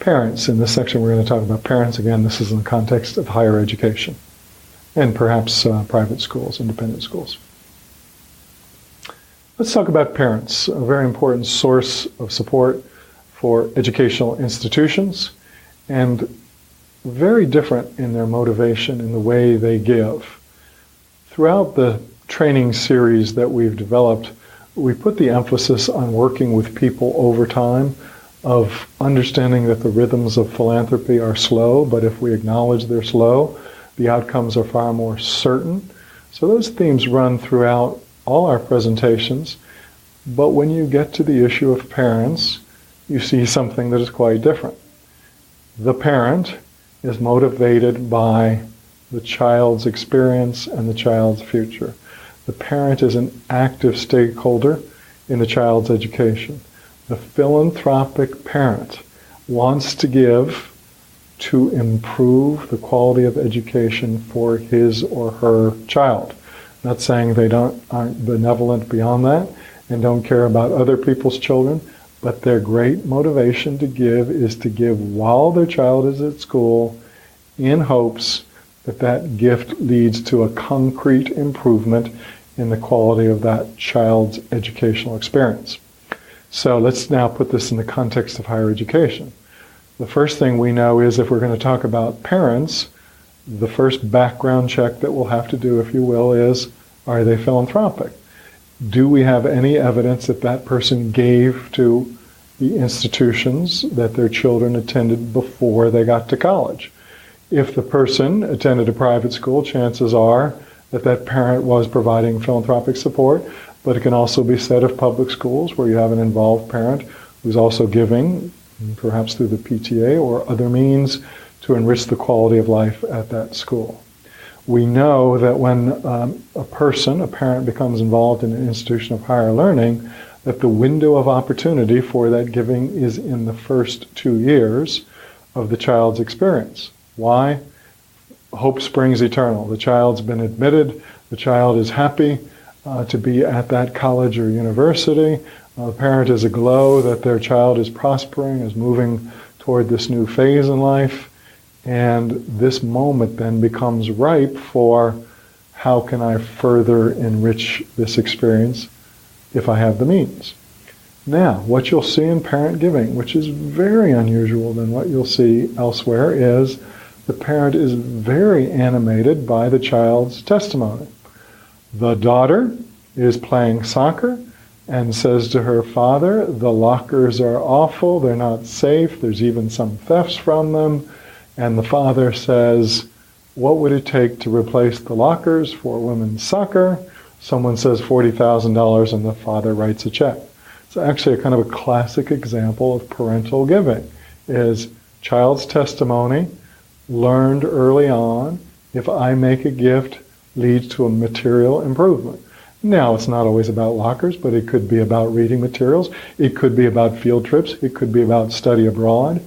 Parents, in this section we're going to talk about parents. Again, this is in the context of higher education and perhaps private schools, independent schools. Let's talk about parents, a very important source of support for educational institutions, and very different in their motivation, in the way they give. Throughout the training series that we've developed, we put the emphasis on working with people over time, of understanding that the rhythms of philanthropy are slow, but if we acknowledge they're slow, the outcomes are far more certain. So those themes run throughout all our presentations, but when you get to the issue of parents, you see something that is quite different. The parent is motivated by the child's experience and the child's future. The parent is an active stakeholder in the child's education. The philanthropic parent wants to give to improve the quality of education for his or her child. Not saying they aren't benevolent beyond that and don't care about other people's children, but their great motivation to give is to give while their child is at school, in hopes that that gift leads to a concrete improvement in the quality of that child's educational experience. So let's now put this in the context of higher education. The first thing we know is, if we're going to talk about parents, the first background check that we'll have to do, if you will, is, are they philanthropic? Do we have any evidence that that person gave to the institutions that their children attended before they got to college? If the person attended a private school, chances are that that parent was providing philanthropic support, but it can also be said of public schools, where you have an involved parent who's also giving, perhaps through the PTA or other means, to enrich the quality of life at that school. We know that when a parent becomes involved in an institution of higher learning, that the window of opportunity for that giving is in the first 2 years of the child's experience. Why? Hope springs eternal. The child's been admitted, the child is happy to be at that college or university. The parent is aglow that their child is prospering, is moving toward this new phase in life, and this moment then becomes ripe for, how can I further enrich this experience if I have the means? Now, what you'll see in parent giving, which is very unusual than what you'll see elsewhere, is the parent is very animated by the child's testimony. The daughter is playing soccer and says to her father, the lockers are awful, they're not safe, there's even some thefts from them. And the father says, what would it take to replace the lockers for women's soccer? Someone says $40,000, and the father writes a check. It's actually a kind of a classic example of parental giving, is child's testimony learned early on. If I make a gift, leads to a material improvement. Now, it's not always about lockers, but it could be about reading materials. It could be about field trips. It could be about study abroad.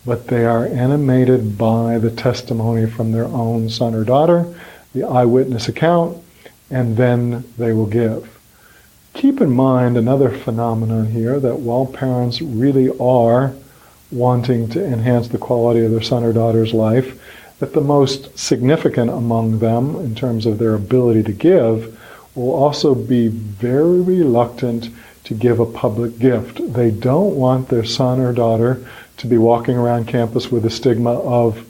But they are animated by the testimony from their own son or daughter, the eyewitness account, and then they will give. Keep in mind another phenomenon here, that while parents really are wanting to enhance the quality of their son or daughter's life, that the most significant among them, in terms of their ability to give, will also be very reluctant to give a public gift. They don't want their son or daughter to be walking around campus with the stigma of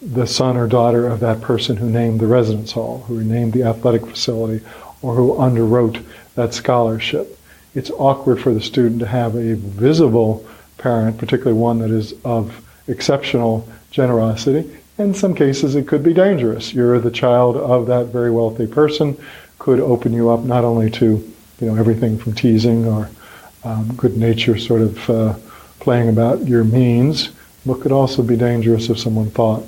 the son or daughter of that person who named the residence hall, who named the athletic facility, or who underwrote that scholarship. It's awkward for the student to have a visible parent, particularly one that is of exceptional generosity. In some cases, it could be dangerous. You're the child of that very wealthy person, could open you up not only to everything from teasing or good nature sort of playing about your means, but could also be dangerous if someone thought,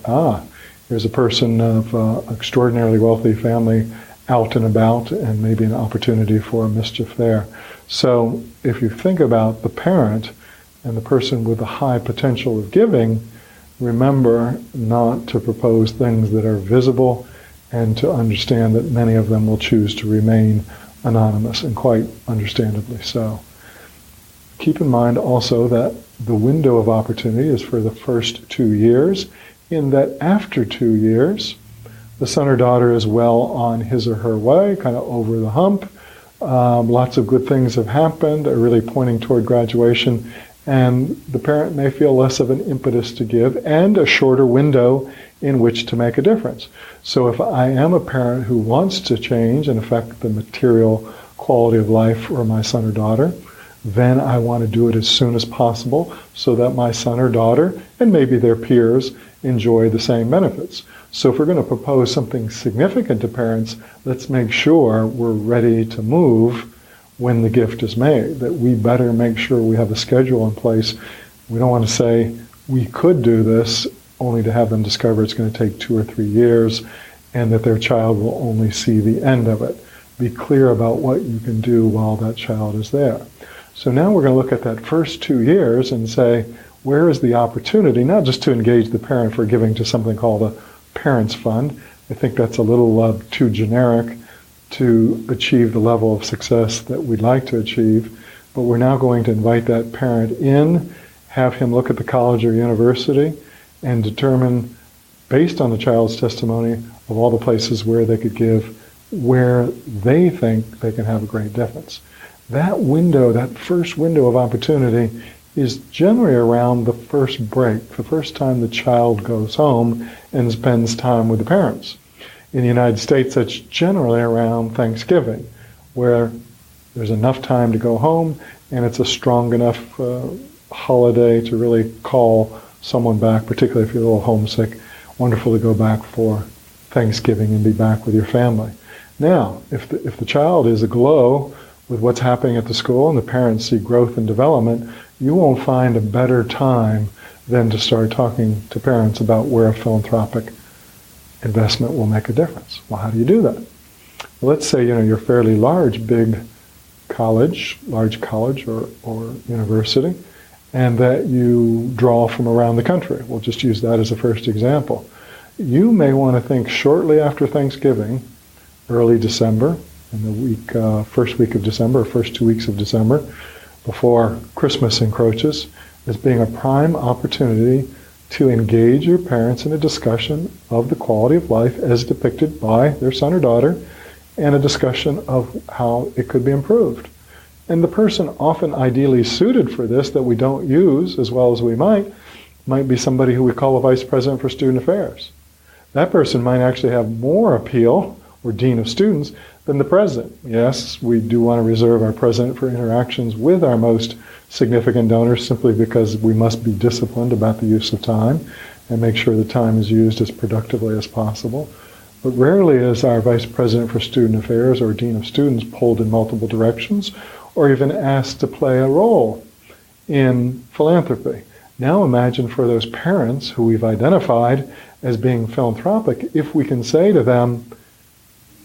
here's a person of extraordinarily wealthy family out and about, and maybe an opportunity for mischief there. So if you think about the parent and the person with the high potential of giving, remember not to propose things that are visible, and to understand that many of them will choose to remain anonymous, and quite understandably so. Keep in mind also that the window of opportunity is for the first 2 years, in that after 2 years, the son or daughter is well on his or her way, kind of over the hump. Lots of good things have happened, are really pointing toward graduation, and the parent may feel less of an impetus to give and a shorter window in which to make a difference. So if I am a parent who wants to change and affect the material quality of life for my son or daughter, then I want to do it as soon as possible so that my son or daughter, and maybe their peers, enjoy the same benefits. So if we're going to propose something significant to parents, let's make sure we're ready to move when the gift is made, that we better make sure we have a schedule in place. We don't want to say, we could do this, only to have them discover it's going to take 2 or 3 years and that their child will only see the end of it. Be clear about what you can do while that child is there. So now we're going to look at that first 2 years and say, where is the opportunity, not just to engage the parent for giving to something called a parents fund. I think that's a little too generic to achieve the level of success that we'd like to achieve. But we're now going to invite that parent in, have him look at the college or university, and determine, based on the child's testimony, of all the places where they could give, where they think they can have a great difference. That window, that first window of opportunity, is generally around the first break, the first time the child goes home and spends time with the parents. In the United States, that's generally around Thanksgiving, where there's enough time to go home and it's a strong enough holiday to really call someone back, particularly if you're a little homesick. Wonderful to go back for Thanksgiving and be back with your family. Now, if the child is aglow with what's happening at the school and the parents see growth and development, you won't find a better time than to start talking to parents about where a philanthropic investment will make a difference. Well, how do you do that? Well, let's say you're fairly large college or university, and that you draw from around the country. We'll just use that as a first example. You may want to think shortly after Thanksgiving, early December, in the first week of December, or first 2 weeks of December, before Christmas encroaches, as being a prime opportunity to engage your parents in a discussion of the quality of life as depicted by their son or daughter, and a discussion of how it could be improved. And the person often ideally suited for this, that we don't use as well as we might be somebody who we call a vice president for student affairs. That person might actually have more appeal, or dean of students, than the president. Yes, we do want to reserve our president for interactions with our most significant donors, simply because we must be disciplined about the use of time and make sure the time is used as productively as possible. But rarely is our vice president for student affairs or dean of students pulled in multiple directions, or even asked to play a role in philanthropy. Now imagine for those parents who we've identified as being philanthropic, if we can say to them,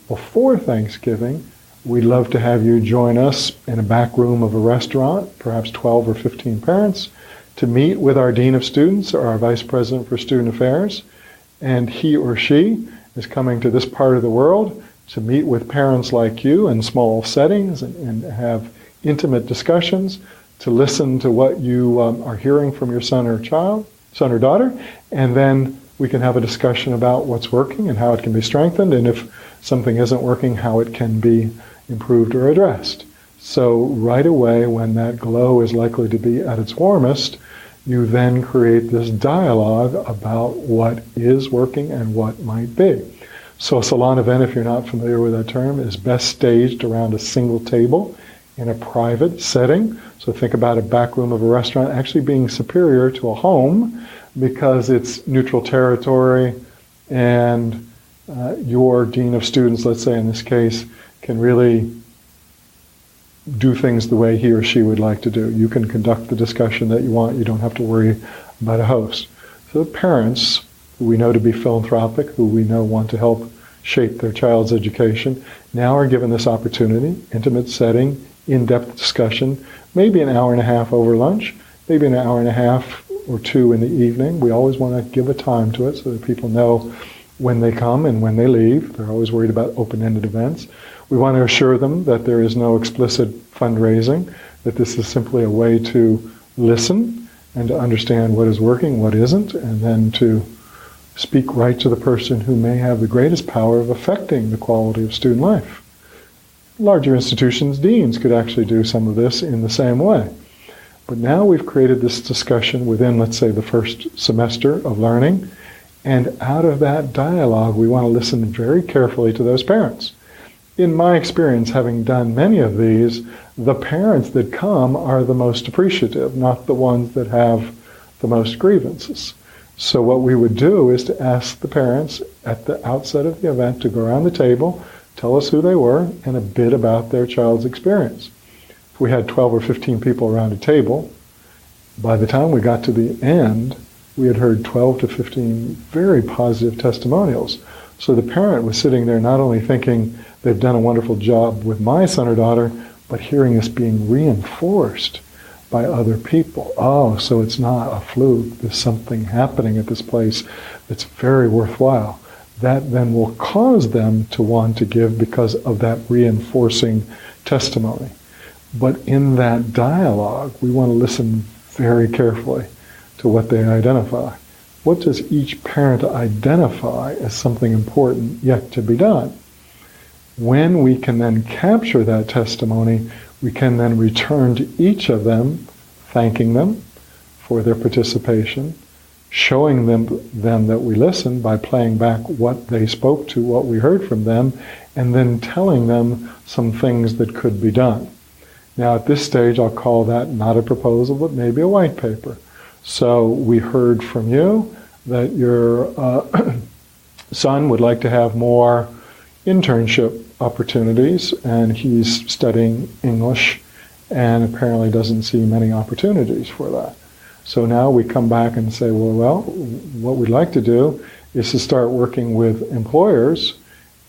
before Thanksgiving, we'd love to have you join us in a back room of a restaurant, perhaps 12 or 15 parents, to meet with our dean of students or our vice president for student affairs, and he or she is coming to this part of the world to meet with parents like you in small settings and have intimate discussions, to listen to what you are hearing from your son or daughter, and then we can have a discussion about what's working and how it can be strengthened, and if something isn't working, how it can be improved or addressed. So right away, when that glow is likely to be at its warmest, you then create this dialogue about what is working and what might be. So a salon event, if you're not familiar with that term, is best staged around a single table in a private setting. So think about a back room of a restaurant actually being superior to a home, because it's neutral territory, and your dean of students, let's say in this case, can really do things the way he or she would like to do. You can conduct the discussion that you want. You don't have to worry about a host. So the parents, who we know to be philanthropic, who we know want to help shape their child's education, now are given this opportunity, intimate setting, in-depth discussion, maybe an hour and a half over lunch, maybe an hour and a half or two in the evening. We always want to give a time to it so that people know when they come and when they leave. They're always worried about open-ended events. We want to assure them that there is no explicit fundraising, that this is simply a way to listen and to understand what is working, what isn't, and then to speak right to the person who may have the greatest power of affecting the quality of student life. Larger institutions, deans, could actually do some of this in the same way. But now we've created this discussion within, let's say, the first semester of learning, and out of that dialogue, we want to listen very carefully to those parents. In my experience, having done many of these, the parents that come are the most appreciative, not the ones that have the most grievances. So what we would do is to ask the parents at the outset of the event to go around the table, tell us who they were, and a bit about their child's experience. If we had 12 or 15 people around a table, by the time we got to the end, we had heard 12 to 15 very positive testimonials. So the parent was sitting there not only thinking they've done a wonderful job with my son or daughter, but hearing this being reinforced by other people. Oh, so it's not a fluke. There's something happening at this place that's very worthwhile. That then will cause them to want to give because of that reinforcing testimony. But in that dialogue, we want to listen very carefully to what they identify. What does each parent identify as something important yet to be done? When we can then capture that testimony, we can then return to each of them, thanking them for their participation, showing them that we listened by playing back what they spoke to, what we heard from them, and then telling them some things that could be done. Now at this stage, I'll call that not a proposal, but maybe a white paper. So we heard from you that your son would like to have more internship opportunities, and he's studying English and apparently doesn't see many opportunities for that. So now we come back and say, well, what we'd like to do is to start working with employers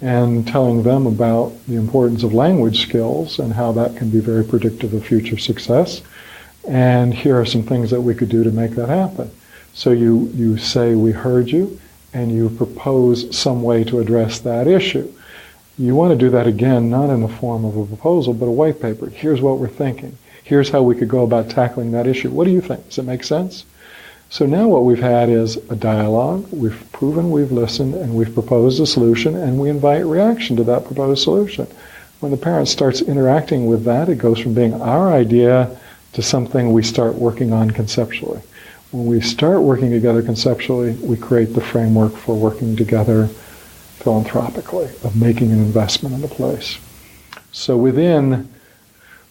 and telling them about the importance of language skills and how that can be very predictive of future success. And here are some things that we could do to make that happen. So you say, we heard you, and you propose some way to address that issue. You want to do that again, not in the form of a proposal, but a white paper. Here's what we're thinking. Here's how we could go about tackling that issue. What do you think? Does it make sense? So now what we've had is a dialogue. We've proven we've listened, and we've proposed a solution, and we invite reaction to that proposed solution. When the parent starts interacting with that, it goes from being our idea to something we start working on conceptually. When we start working together conceptually, we create the framework for working together philanthropically, of making an investment in the place. So within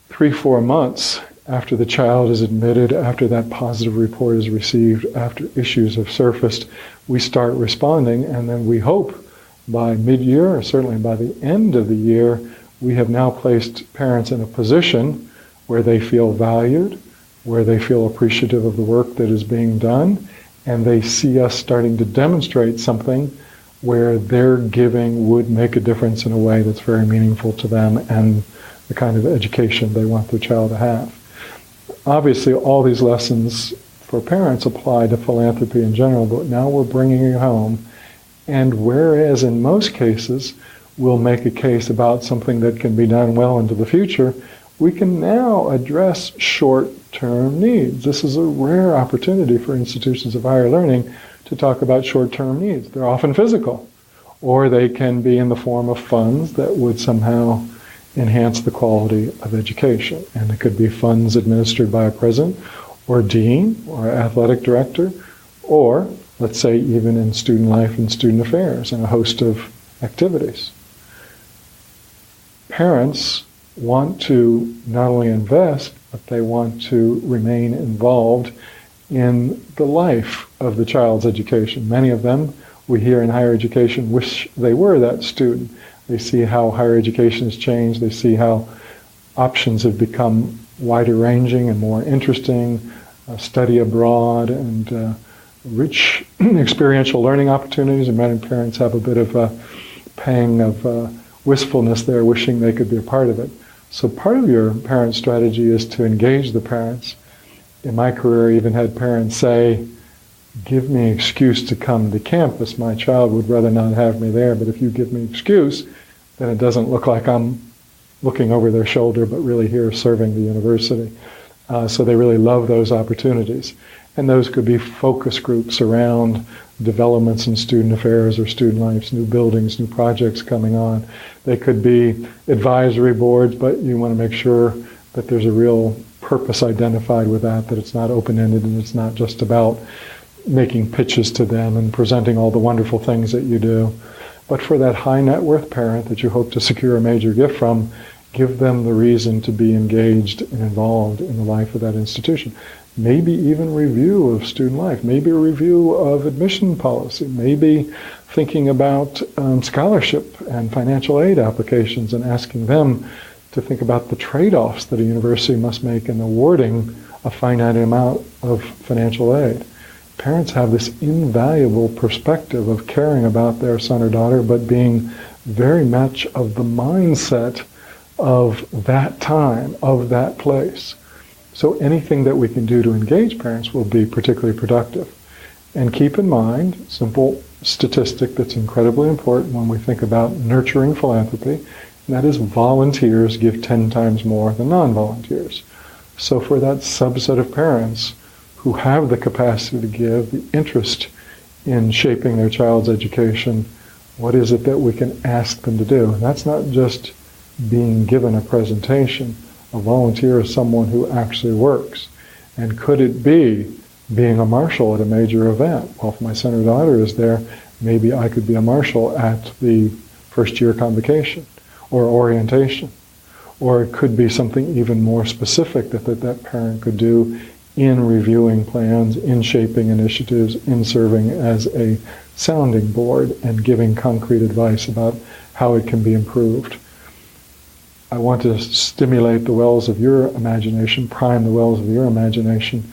3-4 months after the child is admitted, after that positive report is received, after issues have surfaced, we start responding, and then we hope by mid-year, or certainly by the end of the year, we have now placed parents in a position where they feel valued, where they feel appreciative of the work that is being done, and they see us starting to demonstrate something where their giving would make a difference in a way that's very meaningful to them and the kind of education they want their child to have. Obviously, all these lessons for parents apply to philanthropy in general, but now we're bringing it home. And whereas in most cases we'll make a case about something that can be done well into the future, we can now address short-term needs. This is a rare opportunity for institutions of higher learning to talk about short-term needs. They're often physical, or they can be in the form of funds that would somehow enhance the quality of education. And it could be funds administered by a president, or dean, or athletic director, or, let's say, even in student life and student affairs, and a host of activities. Parents want to not only invest, but they want to remain involved in the life of the child's education. Many of them, we hear in higher education, wish they were that student. They see how higher education has changed. They see how options have become wider ranging and more interesting, study abroad and rich experiential learning opportunities. And many parents have a bit of a pang of wistfulness there, wishing they could be a part of it. So part of your parent strategy is to engage the parents. In my career, I even had parents say, give me an excuse to come to campus. My child would rather not have me there, but if you give me an excuse, then it doesn't look like I'm looking over their shoulder, but really here serving the university. So they really love those opportunities. And those could be focus groups around developments in student affairs or student lives, new buildings, new projects coming on. They could be advisory boards, but you want to make sure that there's a real purpose identified with that it's not open-ended and it's not just about making pitches to them and presenting all the wonderful things that you do. But for that high net worth parent that you hope to secure a major gift from, give them the reason to be engaged and involved in the life of that institution. Maybe even review of student life, maybe a review of admission policy, maybe thinking about scholarship and financial aid applications and asking them to think about the trade-offs that a university must make in awarding a finite amount of financial aid. Parents have this invaluable perspective of caring about their son or daughter, but being very much of the mindset of that time, of that place. So anything that we can do to engage parents will be particularly productive. And keep in mind, simple statistic that's incredibly important when we think about nurturing philanthropy, and that is volunteers give 10 times more than non-volunteers. So for that subset of parents who have the capacity to give, the interest in shaping their child's education, what is it that we can ask them to do? And that's not just being given a presentation. A volunteer is someone who actually works. And could it be being a marshal at a major event? Well, if my son or daughter is there, maybe I could be a marshal at the first year convocation or orientation. Or it could be something even more specific that parent could do in reviewing plans, in shaping initiatives, in serving as a sounding board and giving concrete advice about how it can be improved. I want to stimulate the wells of your imagination, prime the wells of your imagination.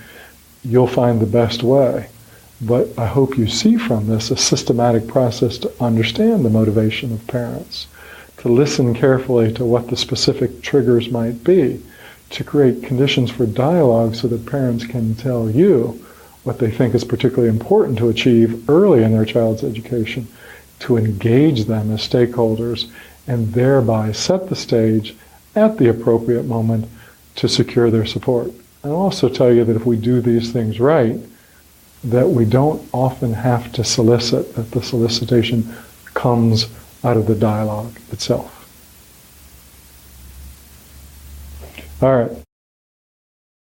You'll find the best way. But I hope you see from this a systematic process to understand the motivation of parents, to listen carefully to what the specific triggers might be, to create conditions for dialogue so that parents can tell you what they think is particularly important to achieve early in their child's education, to engage them as stakeholders, and thereby set the stage at the appropriate moment to secure their support. I'll also tell you that if we do these things right, that we don't often have to solicit, that the solicitation comes out of the dialogue itself. All right.